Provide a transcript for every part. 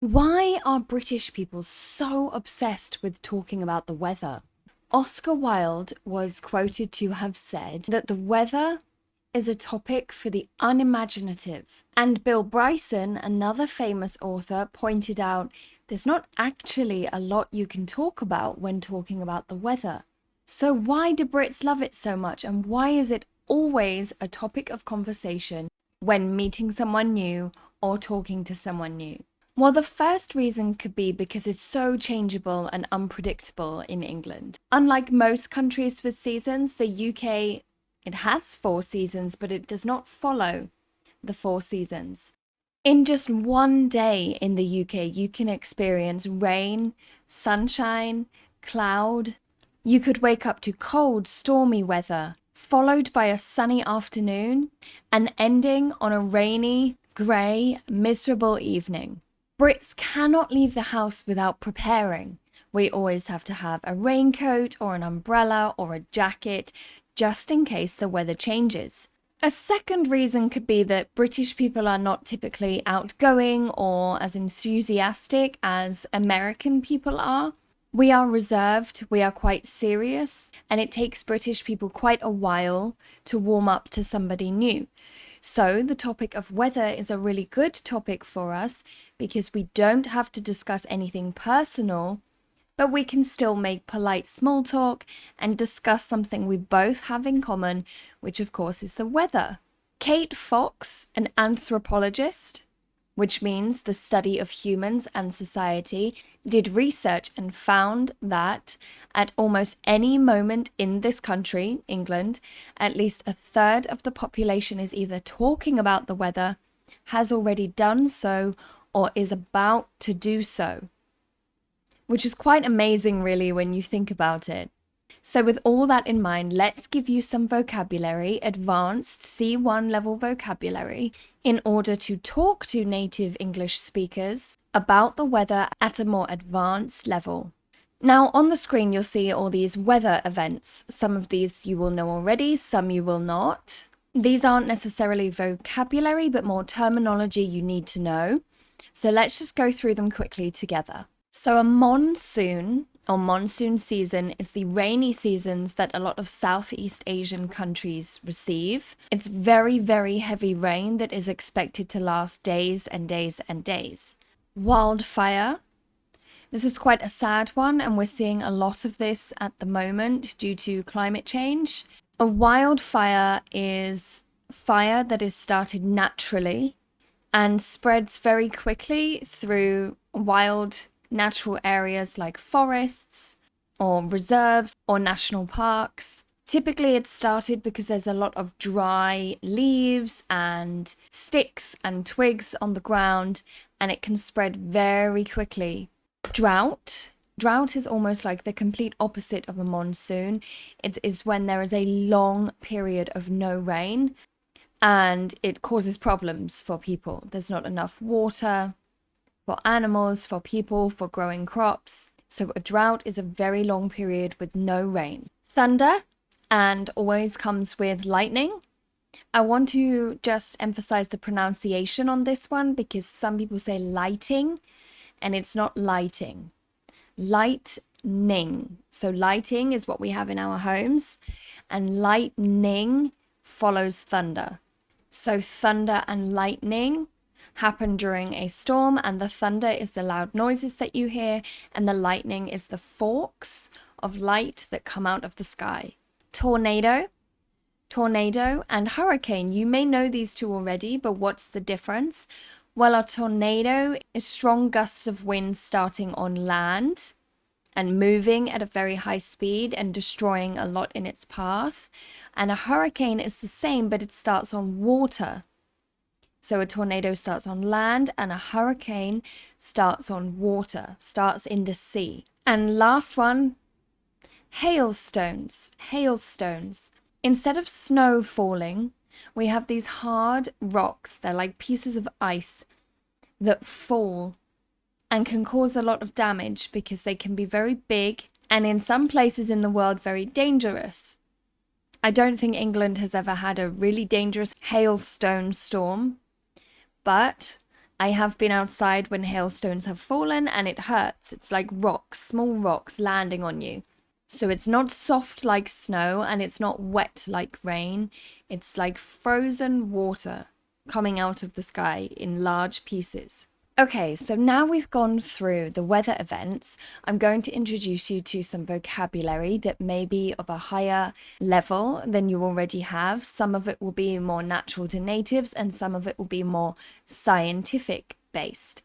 Why are British people so obsessed with talking about the weather? Oscar Wilde was quoted to have said that the weather is a topic for the unimaginative. And Bill Bryson, another famous author, pointed out there's not actually a lot you can talk about when talking about the weather. So why do Brits love it so much, and why is it always a topic of conversation when meeting someone new or talking to someone new? Well, the first reason could be because it's so changeable and unpredictable in England. Unlike most countries with seasons, the UK, it has 4 seasons, but it does not follow the 4 seasons. In just one day in the UK, you can experience rain, sunshine, cloud. You could wake up to cold, stormy weather, followed by a sunny afternoon, and ending on a rainy, grey, miserable evening. Brits cannot leave the house without preparing. We always have to have a raincoat or an umbrella or a jacket, just in case the weather changes. A second reason could be that British people are not typically outgoing or as enthusiastic as American people are. We are reserved, we are quite serious, and it takes British people quite a while to warm up to somebody new. So the topic of weather is a really good topic for us because we don't have to discuss anything personal, but we can still make polite small talk and discuss something we both have in common, which of course is the weather. Kate Fox, an anthropologist, which means the study of humans and society, did research and found that at almost any moment in this country, England, at least a third of the population is either talking about the weather, has already done so, or is about to do so. Which is quite amazing, really, when you think about it. So with all that in mind, let's give you some vocabulary, advanced C1 level vocabulary, in order to talk to native English speakers about the weather at a more advanced level. Now on the screen you'll see all these weather events. Some of these you will know already, some you will not. These aren't necessarily vocabulary, but more terminology you need to know. So let's just go through them quickly together. So a monsoon or monsoon season is the rainy seasons that a lot of Southeast Asian countries receive. It's very, very heavy rain that is expected to last days and days and days. Wildfire. This is quite a sad one, and we're seeing a lot of this at the moment due to climate change. A wildfire is fire that is started naturally and spreads very quickly through wild natural areas like forests or reserves or national parks. Typically it's started because there's a lot of dry leaves and sticks and twigs on the ground, and it can spread very quickly. Drought. Drought is almost like the complete opposite of a monsoon. It is when there is a long period of no rain, and it causes problems for people. There's not enough water for animals, for people, for growing crops. So a drought is a very long period with no rain. Thunder, and always comes with lightning. I want to just emphasize the pronunciation on this one because some people say lighting and it's not lighting. Lightning. So lighting is what we have in our homes, and lightning follows thunder. So thunder and lightning happen during a storm, and the thunder is the loud noises that you hear, and the lightning is the forks of light that come out of the sky. Tornado and hurricane. You may know these two already, but what's the difference? Well, a tornado is strong gusts of wind starting on land and moving at a very high speed and destroying a lot in its path. And a hurricane is the same, but it starts on water. So a tornado starts on land and a hurricane starts on water, starts in the sea. And last one, hailstones. Hailstones. Instead of snow falling, we have these hard rocks. They're like pieces of ice that fall and can cause a lot of damage because they can be very big and in some places in the world very dangerous. I don't think England has ever had a really dangerous hailstone storm, but I have been outside when hailstones have fallen and it hurts. It's like rocks, small rocks landing on you. So it's not soft like snow and it's not wet like rain. It's like frozen water coming out of the sky in large pieces. Okay, so now we've gone through the weather events, I'm going to introduce you to some vocabulary that may be of a higher level than you already have. Some of it will be more natural to natives and some of it will be more scientific based.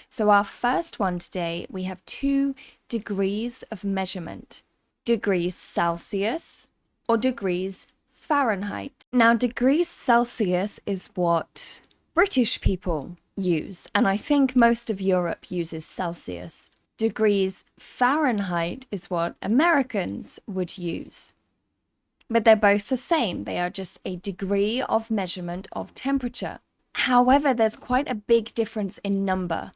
So our first one today, we have 2 degrees of measurement. Degrees Celsius or degrees Fahrenheit. Now, degrees Celsius is what British people use, and I think most of Europe uses Celsius. Degrees Fahrenheit is what Americans would use. But they're both the same. They are just a degree of measurement of temperature. However, there's quite a big difference in number.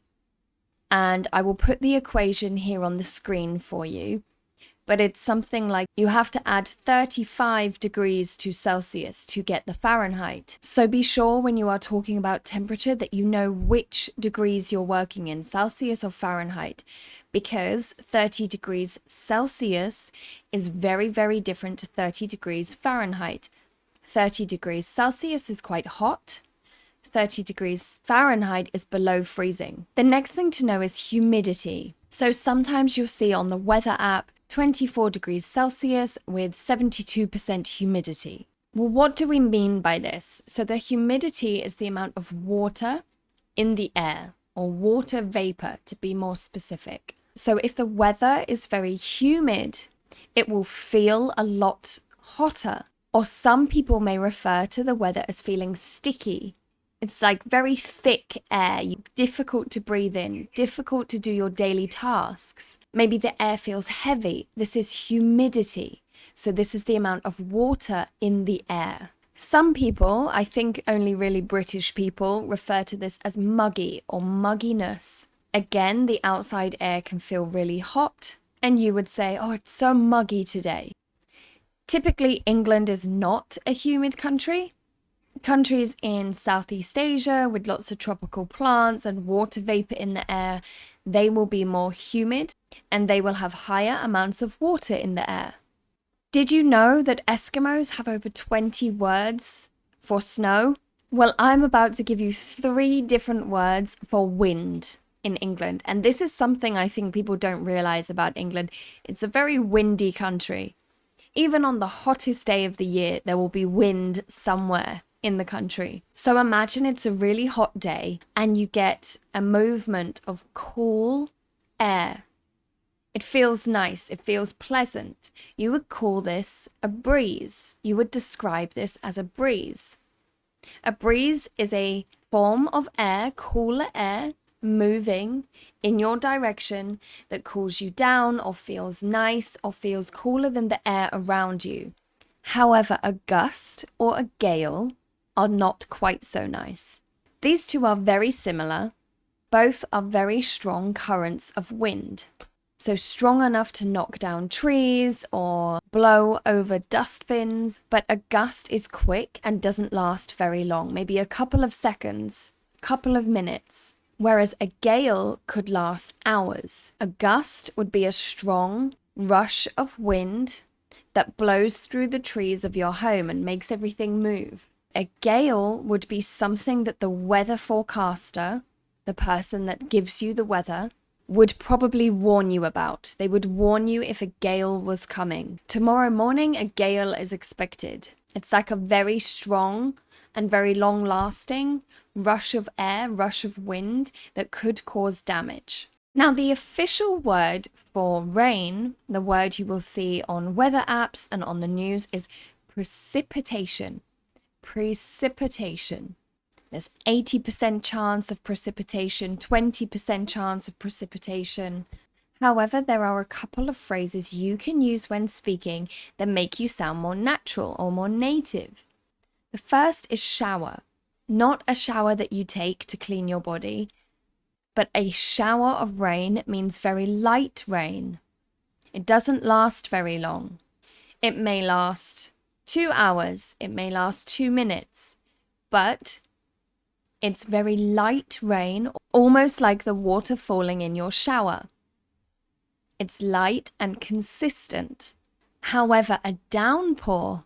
And I will put the equation here on the screen for you. But it's something like you have to add 35 degrees to Celsius to get the Fahrenheit. So be sure when you are talking about temperature that you know which degrees you're working in, Celsius or Fahrenheit, because 30 degrees Celsius is very, very different to 30 degrees Fahrenheit. 30 degrees Celsius is quite hot. 30 degrees Fahrenheit is below freezing. The next thing to know is humidity. So sometimes you'll see on the weather app 24 degrees Celsius with 72% humidity. Well, what do we mean by this? So the humidity is the amount of water in the air, or water vapor to be more specific. So if the weather is very humid, it will feel a lot hotter. Or some people may refer to the weather as feeling sticky. It's like very thick air, difficult to breathe in, difficult to do your daily tasks. Maybe the air feels heavy. This is humidity. So this is the amount of water in the air. Some people, I think only really British people, refer to this as muggy or mugginess. Again, the outside air can feel really hot, and you would say, oh, it's so muggy today. Typically, England is not a humid country. Countries in Southeast Asia with lots of tropical plants and water vapor in the air, they will be more humid and they will have higher amounts of water in the air. Did you know that Eskimos have over 20 words for snow? Well, I'm about to give you 3 different words for wind in England. And this is something I think people don't realize about England. It's a very windy country. Even on the hottest day of the year, there will be wind somewhere in the country. So imagine it's a really hot day and you get a movement of cool air. It feels nice. It feels pleasant. You would call this a breeze. You would describe this as a breeze. A breeze is a form of air, cooler air, moving in your direction that cools you down or feels nice or feels cooler than the air around you. However, a gust or a gale are not quite so nice. These two are very similar. Both are very strong currents of wind. So strong enough to knock down trees or blow over dustbins. But a gust is quick and doesn't last very long, maybe a couple of seconds, a couple of minutes. Whereas a gale could last hours. A gust would be a strong rush of wind that blows through the trees of your home and makes everything move. A gale would be something that the weather forecaster, the person that gives you the weather, would probably warn you about. They would warn you if a gale was coming. Tomorrow morning, a gale is expected. It's like a very strong and very long-lasting rush of air, rush of wind that could cause damage. Now, the official word for rain, the word you will see on weather apps and on the news, is precipitation. Precipitation. There's 80% chance of precipitation, 20% chance of precipitation. However, there are a couple of phrases you can use when speaking that make you sound more natural or more native. The first is shower. Not a shower that you take to clean your body, but a shower of rain means very light rain. It doesn't last very long. It may last 2 hours, it may last 2 minutes, but It's very light rain, almost like the water falling in your shower. It's light and consistent. However, a downpour,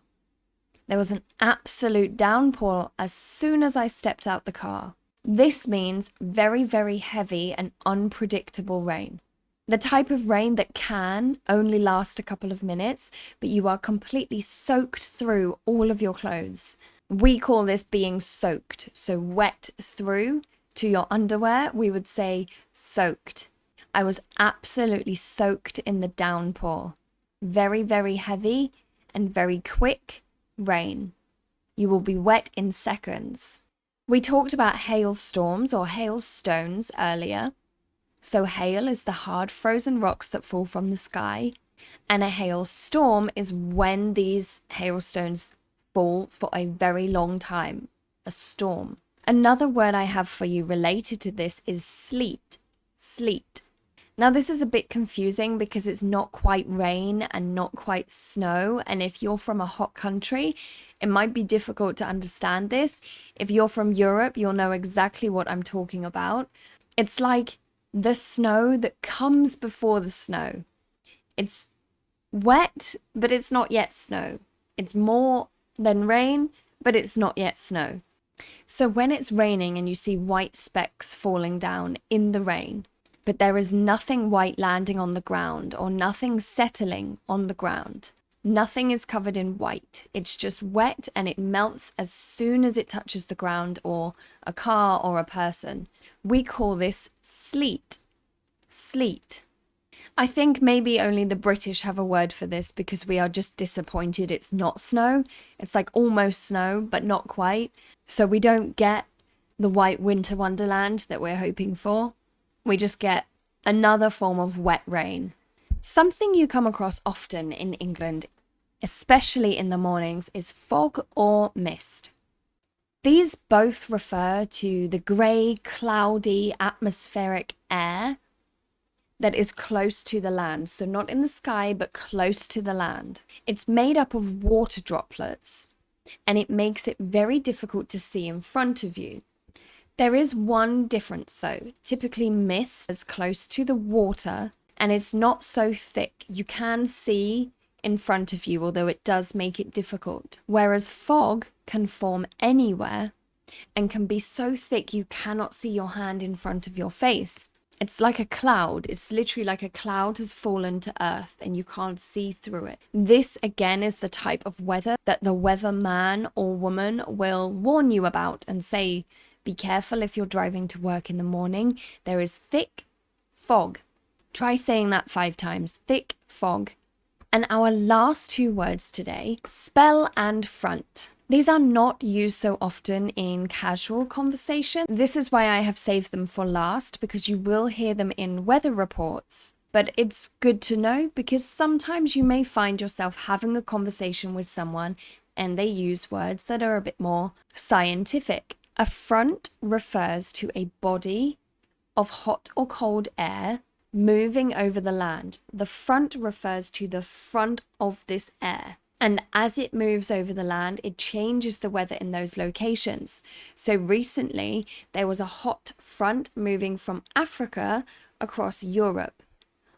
there was an absolute downpour as soon as I stepped out the car. This means very, very heavy and unpredictable rain. The type of rain that can only last a couple of minutes, but you are completely soaked through all of your clothes. We call this being soaked. So wet through to your underwear, we would say soaked. I was absolutely soaked in the downpour. Very, very heavy and very quick rain. You will be wet in seconds. We talked about hailstorms or hailstones earlier. So hail is the hard frozen rocks that fall from the sky, and a hailstorm is when these hailstones fall for a very long time, a storm. Another word I have for you related to this is sleet, sleet. Now this is a bit confusing because it's not quite rain and not quite snow, and if you're from a hot country, it might be difficult to understand this. If you're from Europe, you'll know exactly what I'm talking about. It's like the snow that comes before the snow. It's wet, but it's not yet snow. It's more than rain, but it's not yet snow. So when it's raining and you see white specks falling down in the rain, but there is nothing white landing on the ground or nothing settling on the ground. Nothing is covered in white. It's just wet and it melts as soon as it touches the ground or a car or a person. We call this sleet. Sleet. I think maybe only the British have a word for this because we are just disappointed it's not snow. It's like almost snow, but not quite. So we don't get the white winter wonderland that we're hoping for. We just get another form of wet rain. Something you come across often in England, especially in the mornings, is fog or mist. These both refer to the grey, cloudy, atmospheric air that is close to the land. So not in the sky, but close to the land. It's made up of water droplets, and it makes it very difficult to see in front of you. There is one difference though. Typically mist is close to the water and it's not so thick. You can see in front of you, although it does make it difficult. Whereas fog can form anywhere and can be so thick you cannot see your hand in front of your face. It's like a cloud. It's literally like a cloud has fallen to earth and you can't see through it. This again is the type of weather that the weatherman or woman will warn you about and say, be careful if you're driving to work in the morning. There is thick fog. Try saying that 5 times. Thick fog. And our last 2 words today, spell and front. These are not used so often in casual conversation. This is why I have saved them for last, because you will hear them in weather reports. But it's good to know because sometimes you may find yourself having a conversation with someone and they use words that are a bit more scientific. A front refers to a body of hot or cold air moving over the land. The front refers to the front of this air. And as it moves over the land, it changes the weather in those locations. So recently, there was a hot front moving from Africa across Europe,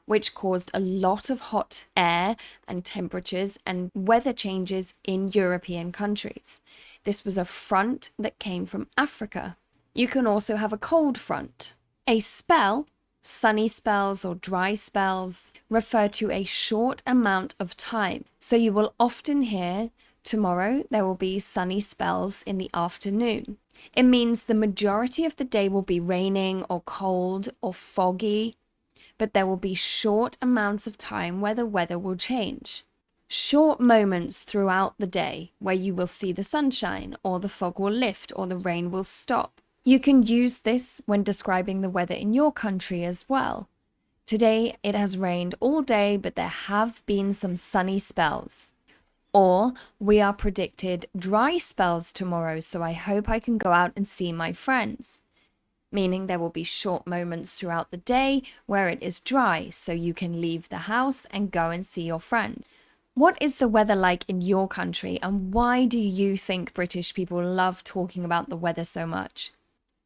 which caused a lot of hot air and temperatures and weather changes in European countries. This was a front that came from Africa. You can also have a cold front. A spell, sunny spells or dry spells, refer to a short amount of time. So you will often hear, tomorrow there will be sunny spells in the afternoon. It means the majority of the day will be raining or cold or foggy, but there will be short amounts of time where the weather will change. Short moments throughout the day where you will see the sunshine or the fog will lift or the rain will stop. You can use this when describing the weather in your country as well. Today it has rained all day, but there have been some sunny spells. Or we are predicted dry spells tomorrow, so I hope I can go out and see my friends. Meaning there will be short moments throughout the day where it is dry, so you can leave the house and go and see your friend. What is the weather like in your country, and why do you think British people love talking about the weather so much?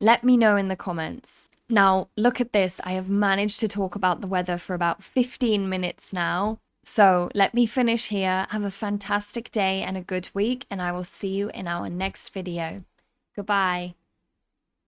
Let me know in the comments. Now, look at this. I have managed to talk about the weather for about 15 minutes now. So let me finish here. Have a fantastic day and a good week, and I will see you in our next video. Goodbye.